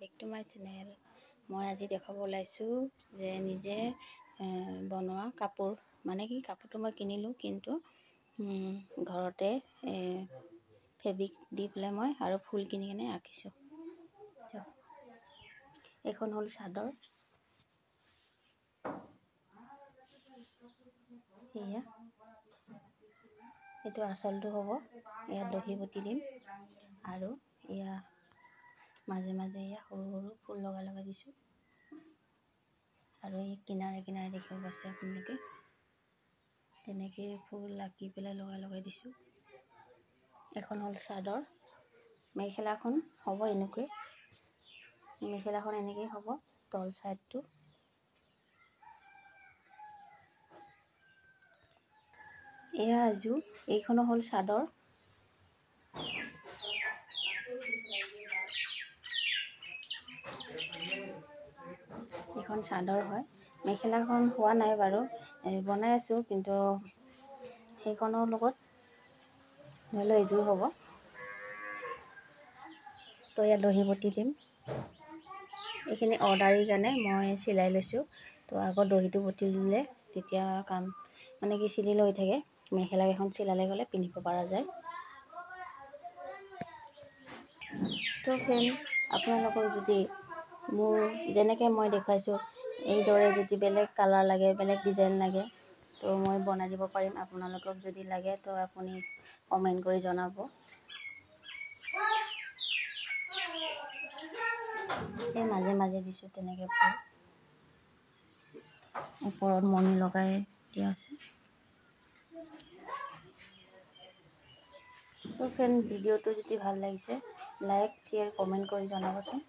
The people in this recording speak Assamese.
Back to my channel. মই আজি দেখাব ওলাইছোঁ যে নিজে বনোৱা কাপোৰ, মানে কি কাপোৰটো মই কিনিলোঁ, কিন্তু ঘৰতে ফেব্ৰিক দি পেলাই মই আৰু ফুল কিনি কিনে আঁকিছোঁ। এইখন হ'ল চাদৰ, এয়া এইটো আঁচলটো হ'ব। ইয়াত দহি বটি দিম আৰু এয়া মাজে মাজে এয়া সৰু সৰু ফুল লগাই দিছোঁ। আৰু এই কিনাৰে কিনাৰে দেখিব পাইছে আপোনালোকে, তেনেকৈ ফুল আঁকি পেলাই লগাই দিছোঁ। এখন হ'ল চাদৰ, মেখেলাখন হ'ব এনেকৈ, মেখেলাখন এনেকেই হ'ব তল চাইডটো। এয়া এযোৰ, এইখনো হ'ল চাদৰ। এইখন চাদৰ হয়, মেখেলাখন হোৱা নাই বাৰু, বনাই আছোঁ, কিন্তু সেইখনৰ লগত ধৰি লওক এযোৰ হ'ব। তো ইয়াত দহি বটি দিম। এইখিনি অৰ্ডাৰীৰ কাৰণে মই চিলাই লৈছোঁ। তো আগত দহিটো বটি দিলে তেতিয়া কাম মানে কি চিলিলে হৈ থাকে, মেখেলাকেইখন চিলালে গ'লে পিন্ধিব পৰা যায়। তো ফ্ৰেণ্ড, আপোনালোকক যদি মোৰ যেনেকৈ মই দেখুৱাইছোঁ এইদৰে যদি বেলেগ কালাৰ লাগে, বেলেগ ডিজাইন লাগে, তো মই বনাই দিব পাৰিম। আপোনালোকক যদি লাগে তো আপুনি কমেণ্ট কৰি জনাব। এই মাজে মাজে দিছোঁ তেনেকৈ ফুল, ওপৰত মণি লগাই দিয়া আছে। তো ফ্ৰেণ্ড, ভিডিঅ'টো যদি ভাল লাগিছে লাইক, শ্বেয়াৰ, কমেণ্ট কৰি জনাবচোন।